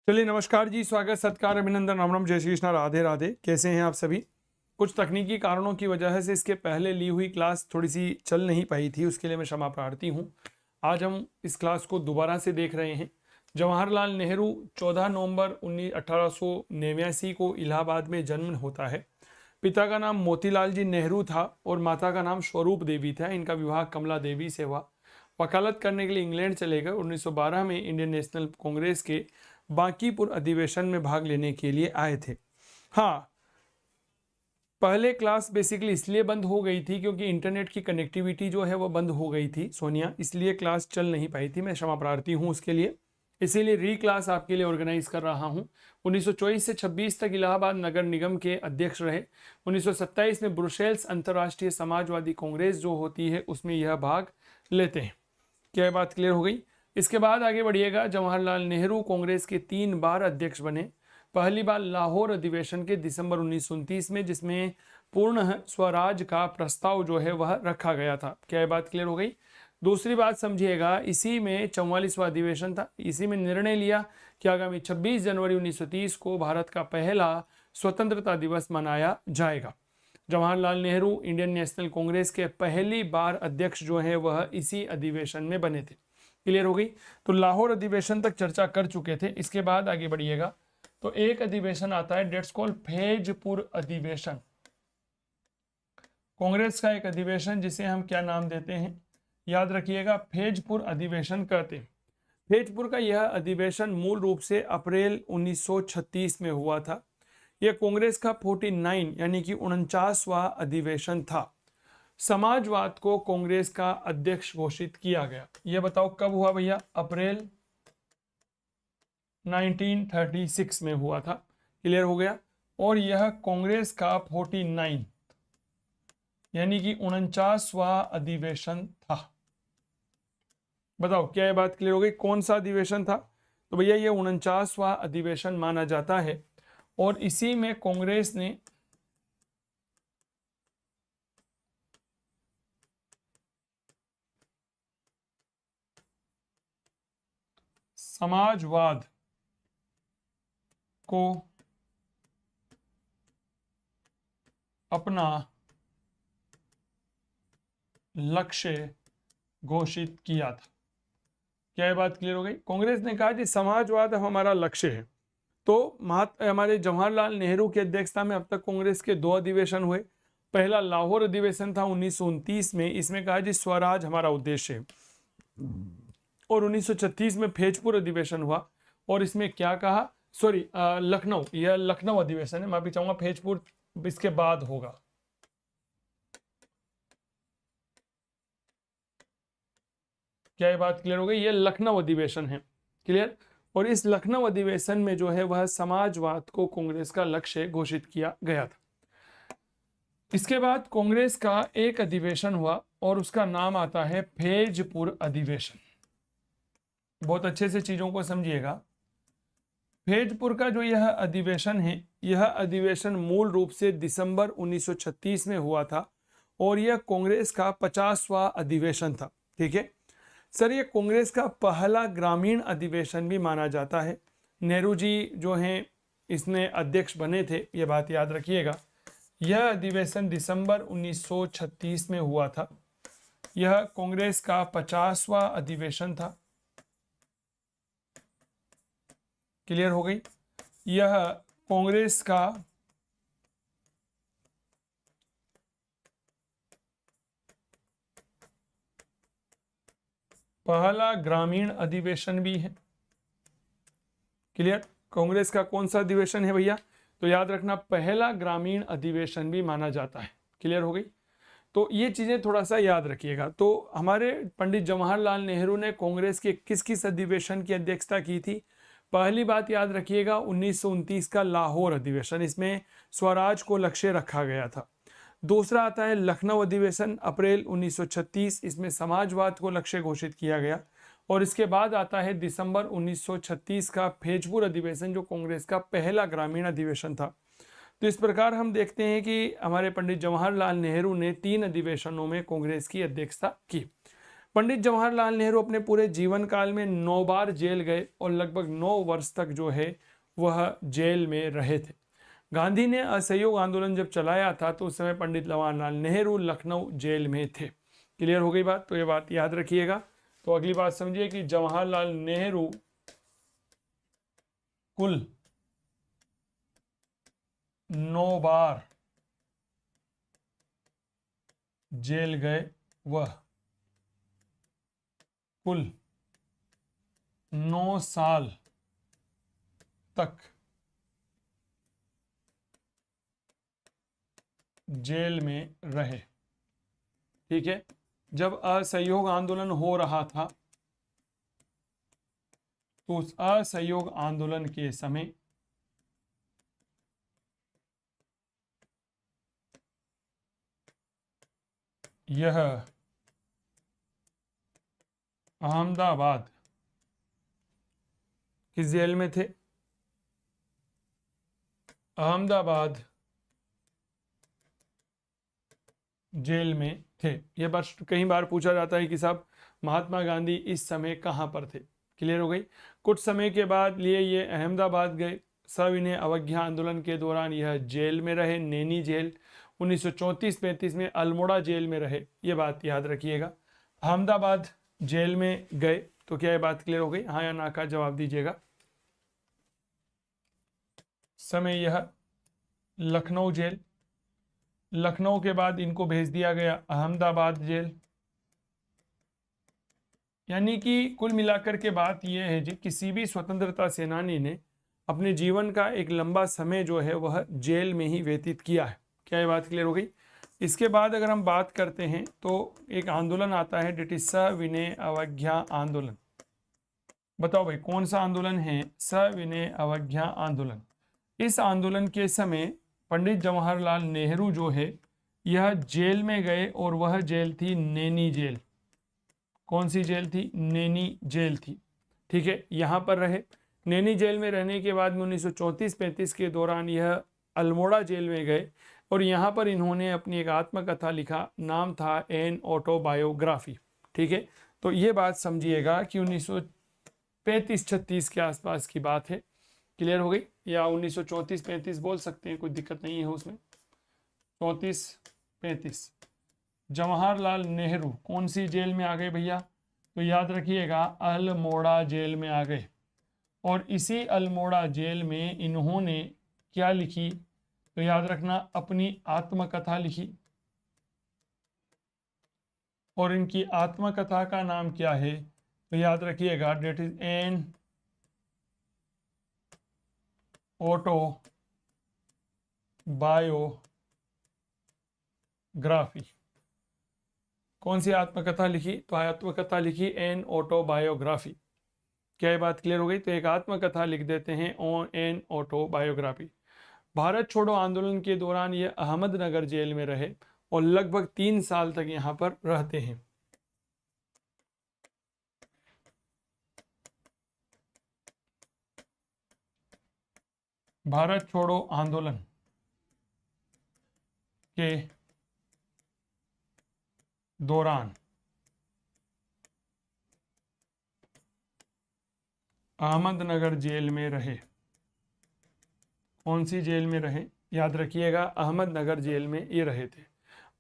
चलिए नमस्कार जी, स्वागत सत्कार अभिनंदन राम राम जय श्री कृष्णा राधे राधे। कैसे हैं आप सभी? कुछ तकनीकी कारणों की वजह से इसके पहले ली हुई क्लास थोड़ी सी चल नहीं पाई थी, उसके लिए मैं क्षमा प्रार्थी हूँ। आज हम इस क्लास को दोबारा से देख रहे हैं। जवाहरलाल नेहरू 14 नवंबर 1889 को इलाहाबाद में जन्म होता है। पिता का नाम मोतीलाल जी नेहरू था और माता का नाम स्वरूप देवी था। इनका विवाह कमला देवी से हुआ। वकालत करने के लिए इंग्लैंड चले गए। 1912 में इंडियन नेशनल कांग्रेस के बांकीपुर अधिवेशन में भाग लेने के लिए आए थे। हाँ, पहले क्लास बेसिकली इसलिए बंद हो गई थी क्योंकि इंटरनेट की कनेक्टिविटी जो है वो बंद हो गई थी सोनिया, इसलिए क्लास चल नहीं पाई थी। मैं क्षमा प्रार्थी हूँ उसके लिए। इसीलिए री क्लास आपके लिए ऑर्गेनाइज कर रहा हूँ। 1924 से 26 तक इलाहाबाद नगर निगम के अध्यक्ष रहे। 1927 में ब्रुसेल्स अंतर्राष्ट्रीय समाजवादी कांग्रेस जो होती है उसमें यह भाग लेते हैं। क्या बात क्लियर हो गई? इसके बाद आगे बढ़िएगा। जवाहरलाल नेहरू कांग्रेस के 3 बार अध्यक्ष बने। पहली बार लाहौर अधिवेशन के दिसंबर 1929 में, जिसमें पूर्ण स्वराज का प्रस्ताव जो है वह रखा गया था। क्या बात क्लियर हो गई? दूसरी बात समझिएगा, इसी में 44वां अधिवेशन था। इसी में निर्णय लिया कि आगामी 26 जनवरी 1930 को भारत का पहला स्वतंत्रता दिवस मनाया जाएगा। जवाहरलाल नेहरू इंडियन नेशनल कांग्रेस के पहली बार अध्यक्ष जो है वह इसी अधिवेशन में बने थे। क्लियर हो गई? तो लाहौर अधिवेशन तक चर्चा कर चुके थे। इसके बाद आगे बढ़िएगा तो एक अधिवेशन आता है, डेट्स कॉल्ड फैजपुर अधिवेशन। कांग्रेस का एक अधिवेशन जिसे हम क्या नाम देते हैं, याद रखिएगा, फैजपुर अधिवेशन कहते हैं। फैजपुर का यह अधिवेशन मूल रूप से अप्रैल 1936 में हुआ था। यह कांग्रेस का 49 यानी कि 49वां अधिवेशन था। समाजवाद को कांग्रेस का अध्यक्ष घोषित किया गया। यह बताओ कब हुआ भैया? अप्रैल 1936 में हुआ था। क्लियर हो गया? और यह कांग्रेस का 49 यानी कि 49वां अधिवेशन था। बताओ क्या यह बात क्लियर हो गई? कौन सा अधिवेशन था? तो भैया ये 49वां अधिवेशन माना जाता है और इसी में कांग्रेस ने समाजवाद को अपना लक्ष्य घोषित किया था। क्या ये बात क्लियर हो गई? कांग्रेस ने कहा कि समाजवाद हमारा लक्ष्य है। तो हमारे जवाहरलाल नेहरू की अध्यक्षता में अब तक कांग्रेस के 2 अधिवेशन हुए। पहला लाहौर अधिवेशन था 1929 में, इसमें कहा जी स्वराज हमारा उद्देश्य है। और 1936 में फैजपुर अधिवेशन हुआ और इसमें क्या कहा, सॉरी लखनऊ, यह लखनऊ अधिवेशन है, मैं भी चाहूंगा फैजपुर इसके बाद होगा। क्या ये बात क्लियर हो गई? ये लखनऊ अधिवेशन है। क्लियर? और इस लखनऊ अधिवेशन में जो है वह समाजवाद को कांग्रेस का लक्ष्य घोषित किया गया था। इसके बाद कांग्रेस का एक अधिवेशन हुआ और उसका नाम आता है फैजपुर अधिवेशन। बहुत अच्छे से चीजों को समझिएगा। फैजपुर का जो यह अधिवेशन है, यह अधिवेशन मूल रूप से दिसंबर 1936 में हुआ था और यह कांग्रेस का 50वां अधिवेशन था। ठीक है सर, ये कांग्रेस का पहला ग्रामीण अधिवेशन भी माना जाता है। नेहरू जी जो हैं इसमें अध्यक्ष बने थे, ये बात याद रखिएगा। यह अधिवेशन दिसंबर 1936 में हुआ था। यह कांग्रेस का 50वां अधिवेशन था। क्लियर हो गई? यह कांग्रेस का पहला ग्रामीण अधिवेशन भी है। क्लियर? कांग्रेस का कौन सा अधिवेशन है भैया? तो याद रखना, पहला ग्रामीण अधिवेशन भी माना जाता है। क्लियर हो गई? तो ये चीजें थोड़ा सा याद रखिएगा। तो हमारे पंडित जवाहरलाल नेहरू ने कांग्रेस के किस किस अधिवेशन की अध्यक्षता की थी? पहली बात याद रखिएगा, 1929 का लाहौर अधिवेशन, इसमें स्वराज को लक्ष्य रखा गया था। दूसरा आता है लखनऊ अधिवेशन, अप्रैल 1936, इसमें समाजवाद को लक्ष्य घोषित किया गया। और इसके बाद आता है दिसंबर 1936 का फैजपुर अधिवेशन, जो कांग्रेस का पहला ग्रामीण अधिवेशन था। तो इस प्रकार हम देखते हैं कि हमारे पंडित जवाहरलाल नेहरू ने 3 अधिवेशनों में कांग्रेस की अध्यक्षता की। पंडित जवाहरलाल नेहरू अपने पूरे जीवन काल में 9 बार जेल गए और लगभग 9 वर्ष तक जो है वह जेल में रहे थे। गांधी ने असहयोग आंदोलन जब चलाया था तो उस समय पंडित जवाहरलाल नेहरू लखनऊ जेल में थे। क्लियर हो गई बात? तो ये बात याद रखिएगा। तो अगली बात समझिए कि जवाहरलाल नेहरू कुल 9 बार जेल गए, वह कुल 9 साल तक जेल में रहे। ठीक है, जब असहयोग आंदोलन हो रहा था तो उस असहयोग आंदोलन के समय यह अहमदाबाद किस जेल में थे? अहमदाबाद जेल में थे। यह बात कई बार पूछा जाता है कि साहब महात्मा गांधी इस समय कहां पर थे। क्लियर हो गई? कुछ समय के बाद लिए ये अहमदाबाद गए। सविनय अवज्ञा आंदोलन के दौरान यह जेल में रहे, नैनी जेल। 1934-35 में अल्मोड़ा जेल में रहे। ये बात याद रखिएगा। अहमदाबाद जेल में गए तो क्या ये बात क्लियर हो गई? हाँ या ना का जवाब दीजिएगा। समय यह लखनऊ जेल, लखनऊ के बाद इनको भेज दिया गया अहमदाबाद जेल। यानी कि कुल मिलाकर के बात यह है जी, किसी भी स्वतंत्रता सेनानी ने अपने जीवन का एक लंबा समय जो है वह जेल में ही व्यतीत किया है। क्या ये बात क्लियर हो गई? इसके बाद अगर हम बात करते हैं तो एक आंदोलन आता है, डेट इज सविनय अवज्ञा आंदोलन। बताओ भाई कौन सा आंदोलन है? सविनय अवज्ञा आंदोलन। इस आंदोलन के समय पंडित जवाहरलाल नेहरू जो है यह जेल में गए और वह जेल थी नैनी जेल। कौन सी जेल थी? नैनी जेल थी। ठीक है, यहां पर रहे। नैनी जेल में रहने के बाद में 1934-35 के दौरान यह अल्मोड़ा जेल में गए और यहाँ पर इन्होंने अपनी एक आत्मकथा लिखा, नाम था एन ऑटोबायोग्राफी। ठीक है, तो ये बात समझिएगा कि 1935-36 के आसपास की बात है। क्लियर हो गई? या 1934-35 बोल सकते हैं, कोई दिक्कत नहीं है उसमें। 34-35 जवाहरलाल नेहरू कौन सी जेल में आ गए भैया? तो याद रखिएगा अल्मोड़ा जेल में आ गए। और इसी अल्मोड़ा जेल में इन्होंने क्या लिखी? तो याद रखना अपनी आत्मकथा लिखी। और इनकी आत्मकथा का नाम क्या है? तो याद रखिएगा डेट इज एन ऑटोबायोग्राफी। कौन सी आत्मकथा लिखी? तो आत्मकथा लिखी एन ऑटोबायोग्राफी। क्या ये बात क्लियर हो गई? तो एक आत्मकथा लिख देते हैं ऑन एन ऑटोबायोग्राफी। भारत छोड़ो आंदोलन के दौरान ये अहमदनगर जेल में रहे और लगभग 3 साल तक यहां पर रहते हैं। भारत छोड़ो आंदोलन के दौरान अहमदनगर जेल में रहे। कौन सी जेल में रहे? याद रखिएगा अहमदनगर जेल में ये रहे थे।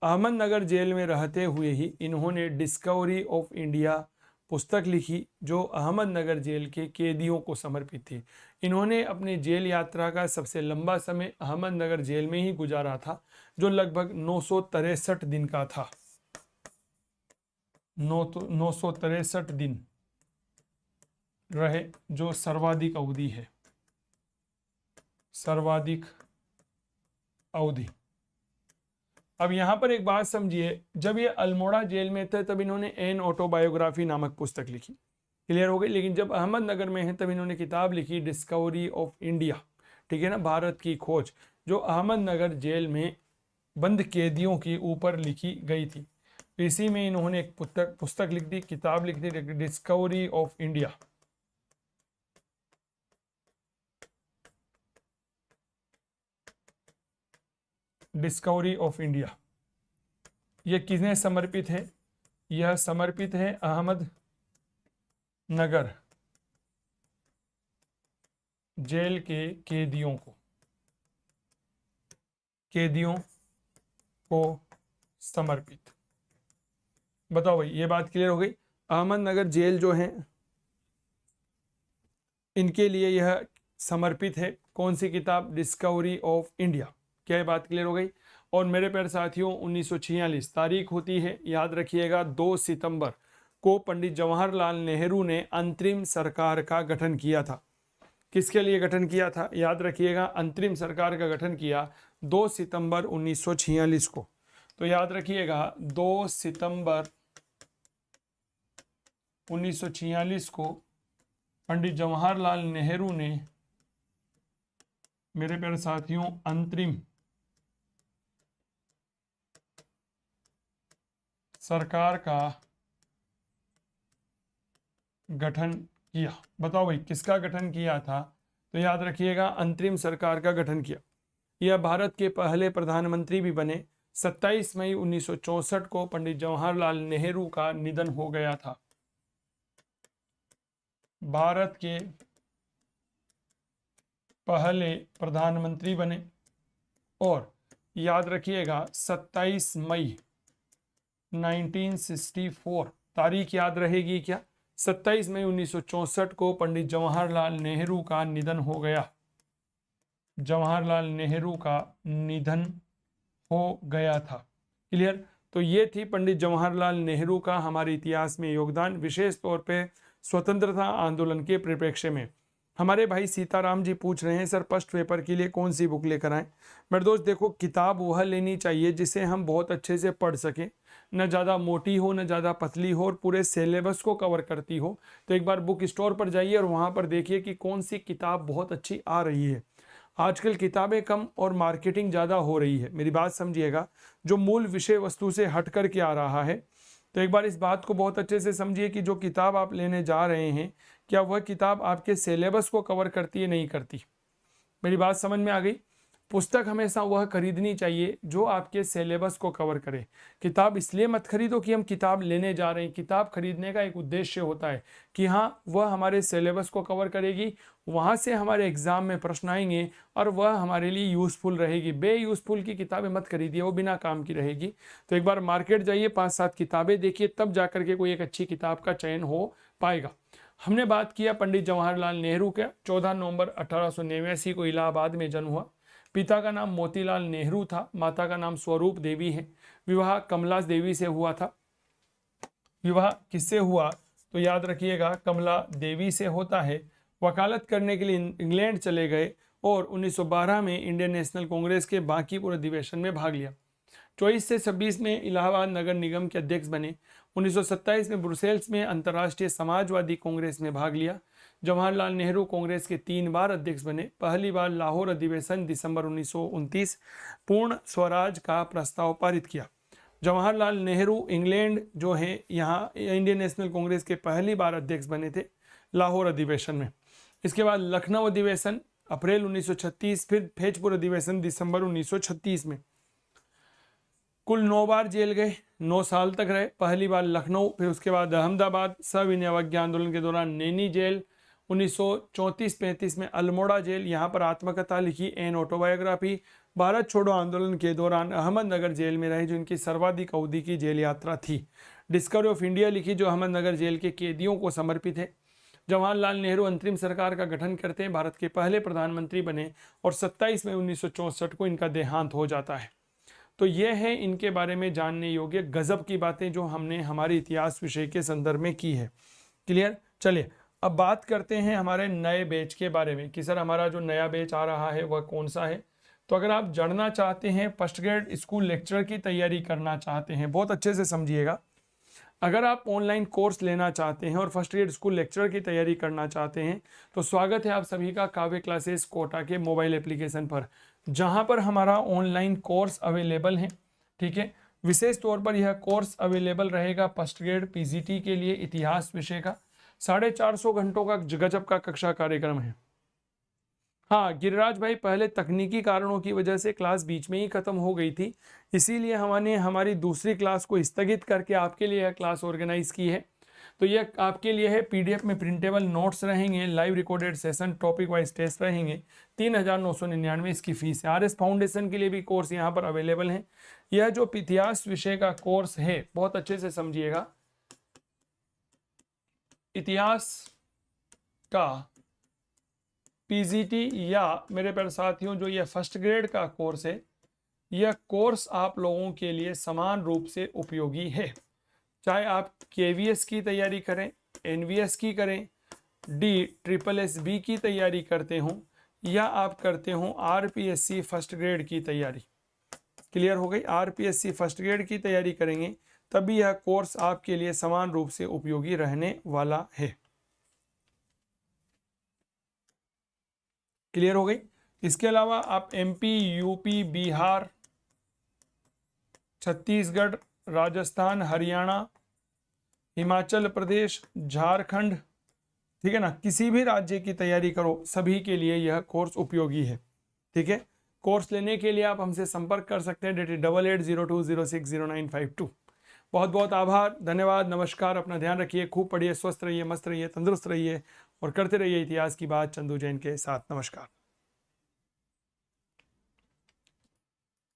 अहमदनगर जेल में रहते हुए ही इन्होंने डिस्कवरी ऑफ इंडिया पुस्तक लिखी जो अहमदनगर जेल के कैदियों को समर्पित थी। इन्होंने अपने जेल यात्रा का सबसे लंबा समय अहमदनगर जेल में ही गुजारा था जो लगभग 963 दिन का था। 963 दिन रहे, जो सर्वाधिक अवधि है, सर्वाधिक अवधि। अब यहां पर एक बात समझिए, जब ये अल्मोड़ा जेल में थे तब इन्होंने एन ऑटोबायोग्राफी नामक पुस्तक लिखी। क्लियर हो गई? लेकिन जब अहमदनगर में है तब इन्होंने किताब लिखी डिस्कवरी ऑफ इंडिया। ठीक है ना, भारत की खोज, जो अहमदनगर जेल में बंद कैदियों के ऊपर लिखी गई थी। तो इसी में इन्होंने एक पुस्तक लिख दी, किताब लिख दी, discovery of India. Discovery of India ये किसने समर्पित है? यह समर्पित है अहमदनगर जेल के कैदियों को समर्पित। बताओ भाई, ये बात क्लियर हो गई। अहमदनगर जेल जो है इनके लिए यह समर्पित है। कौन सी किताब? Discovery of India. क्या ये बात क्लियर हो गई? और मेरे प्यारे साथियों, 1946 तारीख होती है, याद रखिएगा, 2 सितंबर को पंडित जवाहरलाल नेहरू ने अंतरिम सरकार का गठन किया था। किसके लिए गठन किया था? याद रखिएगा, अंतरिम सरकार का गठन किया 2 सितंबर 1946 को। तो याद रखिएगा, 2 सितंबर 1946 को पंडित जवाहरलाल नेहरू ने, मेरे प्यारे साथियों, अंतरिम सरकार का गठन किया। बताओ भाई, किसका गठन किया था? तो याद रखिएगा, अंतरिम सरकार का गठन किया। यह भारत के पहले प्रधानमंत्री भी बने। 27 मई 1964 को पंडित जवाहरलाल नेहरू का निधन हो गया था। भारत के पहले प्रधानमंत्री बने। और याद रखिएगा, 27 मई 1964 तारीख याद रहेगी क्या? 27 मई 1964 को पंडित जवाहरलाल नेहरू का निधन हो गया। जवाहरलाल नेहरू का निधन हो गया था। क्लियर? तो ये थी पंडित जवाहरलाल नेहरू का हमारे इतिहास में योगदान, विशेष तौर पे स्वतंत्रता आंदोलन के परिप्रेक्ष्य में। हमारे भाई सीताराम जी पूछ रहे हैं, सर फर्स्ट पेपर के लिए कौन सी बुक लेकर आएं? मेरे दोस्त देखो, किताब वह लेनी चाहिए जिसे हम बहुत अच्छे से पढ़ सकें, न ज़्यादा मोटी हो न ज़्यादा पतली हो, और पूरे सिलेबस को कवर करती हो। तो एक बार बुक स्टोर पर जाइए और वहाँ पर देखिए कि कौन सी किताब बहुत अच्छी आ रही है। आजकल किताबें कम और मार्केटिंग ज़्यादा हो रही है। मेरी बात समझिएगा, जो मूल विषय वस्तु से हट कर के आ रहा है। तो एक बार इस बात को बहुत अच्छे से समझिए कि जो किताब आप लेने जा रहे हैं, क्या वह किताब आपके सिलेबस को कवर करती है, नहीं करती? मेरी बात समझ में आ गई? पुस्तक हमेशा वह खरीदनी चाहिए जो आपके सिलेबस को कवर करे। किताब इसलिए मत खरीदो कि हम किताब लेने जा रहे हैं। किताब खरीदने का एक उद्देश्य होता है कि हाँ, वह हमारे सिलेबस को कवर करेगी, वहाँ से हमारे एग्जाम में प्रश्न आएंगे और वह हमारे लिए यूज़फुल रहेगी। बे यूज़फुल की किताबें मत खरीदिए, वो बिना काम की रहेगी। तो एक बार मार्केट जाइए, 5-7 किताबें देखिए, तब जा करके कोई एक अच्छी किताब का चयन हो पाएगा। हमने बात किया पंडित जवाहरलाल नेहरू का। 14 नवंबर 1889 को इलाहाबाद में जन्म हुआ। पिता का नाम मोतीलाल नेहरू था, माता का नाम स्वरूप देवी है। विवाह कमला देवी से हुआ था। विवाह किससे हुआ? तो याद रखिएगा, कमला देवी से होता है। वकालत करने के लिए इंग्लैंड चले गए और 1912 में इंडियन नेशनल कांग्रेस के बांकीपुर अधिवेशन में भाग लिया। 24 से 26 में इलाहाबाद नगर निगम के अध्यक्ष बने। 1927 में ब्रुसेल्स में अंतर्राष्ट्रीय समाजवादी कांग्रेस में भाग लिया। जवाहरलाल नेहरू कांग्रेस के 3 बार अध्यक्ष बने। पहली बार लाहौर अधिवेशन दिसंबर 1929 पूर्ण स्वराज का प्रस्ताव पारित किया। जवाहरलाल नेहरू इंग्लैंड जो है यहाँ इंडियन नेशनल कांग्रेस के पहली बार अध्यक्ष बने थे लाहौर अधिवेशन में। इसके बाद लखनऊ अधिवेशन अप्रैल 1936, फिर फैजपुर अधिवेशन दिसंबर 1936 में। कुल 9 बार जेल गए, 9 साल तक रहे। पहली बार लखनऊ, फिर उसके बाद अहमदाबाद, सविनय अवज्ञा आंदोलन के दौरान नैनी जेल, 1934-35 में अल्मोड़ा जेल, यहाँ पर आत्मकथा लिखी, एन ऑटोबायोग्राफी। भारत छोड़ो आंदोलन के दौरान अहमदनगर जेल में रहे, जो इनकी सर्वाधिक अवधि की जेल यात्रा थी। डिस्कवरी ऑफ इंडिया लिखी, जो अहमदनगर जेल के कैदियों को समर्पित है। जवाहरलाल नेहरू अंतरिम सरकार का गठन करते हैं, भारत के पहले प्रधानमंत्री बने और 27 मई 1964 को इनका देहांत हो जाता है। तो ये है इनके बारे में जानने योग्य गजब की बातें जो हमने हमारे इतिहास विषय के संदर्भ में की है। क्लियर? चलिए अब बात करते हैं हमारे नए बैच के बारे में कि सर हमारा जो नया बैच आ रहा है वह कौन सा है। तो अगर आप जानना चाहते हैं, फर्स्ट ग्रेड स्कूल लेक्चर की तैयारी करना चाहते हैं, बहुत अच्छे से समझिएगा, अगर आप ऑनलाइन कोर्स लेना चाहते हैं और फर्स्ट ग्रेड स्कूल लेक्चर की तैयारी करना चाहते हैं, तो स्वागत है आप सभी का काव्य क्लासेस कोटा के मोबाइल एप्लीकेशन पर, जहां पर हमारा ऑनलाइन कोर्स अवेलेबल है। ठीक है, विशेष तौर पर यह कोर्स अवेलेबल रहेगा फर्स्ट ग्रेड पीजीटी के लिए इतिहास विषय का। 450 घंटों का गजब का कक्षा कार्यक्रम है। हाँ गिरिराज भाई, पहले तकनीकी कारणों की वजह से क्लास बीच में ही खत्म हो गई थी, इसीलिए हमने हमारी दूसरी क्लास को स्थगित करके आपके लिए यह क्लास ऑर्गेनाइज की है। तो यह आपके लिए है, पीडीएफ में प्रिंटेबल नोट्स रहेंगे, live recorded session, topic wise test रहेंगे। 3,999 इसकी फीस है। आरएस फाउंडेशन के लिए भी कोर्स यहाँ पर अवेलेबल है। यह जो इतिहास विषय का कोर्स है, बहुत अच्छे से समझिएगा, इतिहास का पीजीटी या मेरे प्यारे साथियों जो यह फर्स्ट ग्रेड का कोर्स है, यह कोर्स आप लोगों के लिए समान रूप से उपयोगी है। चाहे आप केवीएस की तैयारी करें, एनवीएस की करें, DSSB की तैयारी करते हों, या आप करते हों आरपीएससी फर्स्ट ग्रेड की तैयारी। क्लियर हो गई? आरपीएससी फर्स्ट ग्रेड की तैयारी करेंगे तभी यह कोर्स आपके लिए समान रूप से उपयोगी रहने वाला है। क्लियर हो गई? इसके अलावा आप एमपी, यूपी, बिहार, छत्तीसगढ़, राजस्थान, हरियाणा, हिमाचल प्रदेश, झारखंड, ठीक है ना, किसी भी राज्य की तैयारी करो, सभी के लिए यह कोर्स उपयोगी है। ठीक है, कोर्स लेने के लिए आप हमसे संपर्क कर सकते हैं। डेट 8802060952। बहुत बहुत आभार, धन्यवाद, नमस्कार। अपना ध्यान रखिए, खूब पढ़िए, स्वस्थ रहिए, मस्त रहिए, तंदुरुस्त रहिए और करते रहिए इतिहास की बात चंदू जैन के साथ। नमस्कार।